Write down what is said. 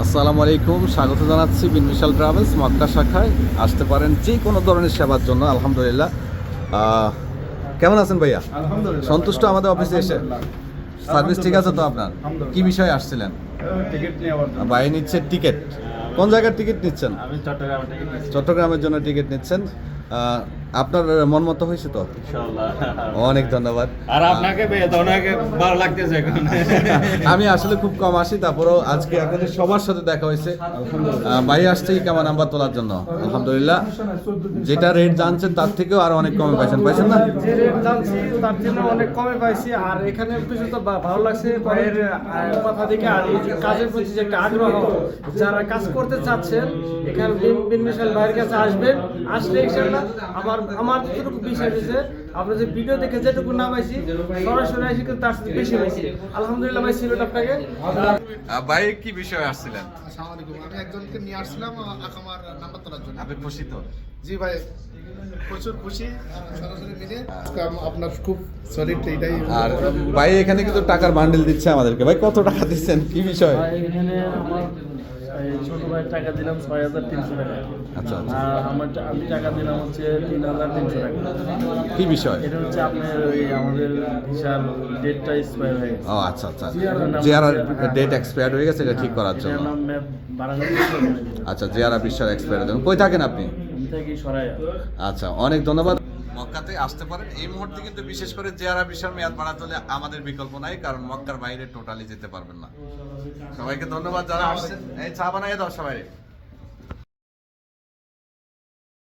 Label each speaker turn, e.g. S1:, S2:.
S1: আসসালামু আলাইকুম, স্বাগত জানাচ্ছি বিন বিশাল ট্রাভেলস মক্কা শাখায়। আসতে পারেন যে কোনো ধরনের সেবার জন্য। আলহামদুলিল্লাহ। কেমন আছেন ভাইয়া?
S2: আলহামদুলিল্লাহ।
S1: সন্তুষ্ট আমাদের অফিসে এসে? সার্ভিস ঠিক আছে তো আপনার? কি বিষয়ে আসছিলেন?
S2: টিকিট নেওয়ার জন্য।
S1: ভাই নিচ্ছে টিকিট। কোন জায়গার টিকিট নিচ্ছেন?
S2: আমি চট্টগ্রামে টিকিট নিয়েছি।
S1: চট্টগ্রামের জন্য টিকিট নিচ্ছেন। আপনার মন মতো হয়েছে তো?
S2: ইনশাআল্লাহ।
S1: অনেক ধন্যবাদ।
S2: আর আপনাকে পেয়ে তো অনেক ভালো লাগতেছে এখন।
S1: আমি আসলে খুব কম আসি, তারপরেও আজকে আপনাদের সবার সাথে দেখা হয়েছে। ভাই আসছে কেমন নাম্বার তোলার জন্য। আলহামদুলিল্লাহ, যেটা রেট জানছেন তার থেকেও আরো অনেক কমে পাইছেন না?
S3: যে রেট জানছি তার জন্য অনেক কমে পাইছি। আর এখানে কিছু তো ভালো লাগছে ভাইয়ের কথা দেখে। আর এই যে কাজের প্রতি যে একটা আগ্রহ, যারা কাজ করতে চাচ্ছেন এখানে বিন বিশাল ভাইয়ের কাছে আসবেন। আসলে ইনশাআল্লাহ আমার যতটুকু বিষয় হয়েছে, আপনার যে ভিডিও দেখে যেটুকু না পাইছি সরাসরি আসি কিন্তু তার সাথে বেশি পাইছি। আলহামদুলিল্লাহ ভাই, সিলেট আপনাকে।
S1: ভাই কি বিষয়ে আসছিলেন?
S4: আসসালামু আলাইকুম। আমি একজনকে নিয়ে আসছিলাম আমার নাম্বার তোলার জন্য।
S1: আপনি খুশি তো?
S4: জি ভাই, প্রচুর খুশি। সরাসরি মিলে আপনার খুব সলিড এইটাই।
S1: আর ভাই এখানে কিন্তু টাকার বান্ডেল দিচ্ছে আমাদেরকে। ভাই কত টাকা দিচ্ছেন, কি বিষয়?
S3: এখানে আমার ছোট ভাইয়ের টাকা দিলাম 6,300 টাকা।
S1: আচ্ছা আচ্ছা,
S3: আর আমি টাকা দিলাম হচ্ছে 3,300 টাকা।
S1: কি বিষয়?
S3: এটা হচ্ছে আপনার ওই আমাদের বিশাল ডেটটা এক্সপায়ার হয়ে গেছে।
S1: ও আচ্ছা আচ্ছা, জিআরআর ডেট এক্সপায়ার্ড হয়ে গেছে, এটা ঠিক করার জন্য।
S3: এটার নাম বারাঙ্গা।
S1: আচ্ছা, জিআরআর বিশ্বাস এক্সপায়ার্ড হয়ে গেছে। কই থাকেন আপনি?
S3: আমি থাকি সরাইয়া।
S1: আচ্ছা, অনেক ধন্যবাদ। মক্কাতে আসতে পারেন এই মুহূর্তে, কিন্তু বিশেষ করে জিআরআর ভিসার মেয়াদ বাড়াতে হলে আমাদের বিকল্প নাই, কারণ মক্কার বাইরে টোটালি যেতে পারবেন না। সবাইকে ধন্যবাদ যারা আসছেন। এই চা বানাইয়ে দাও সবাই।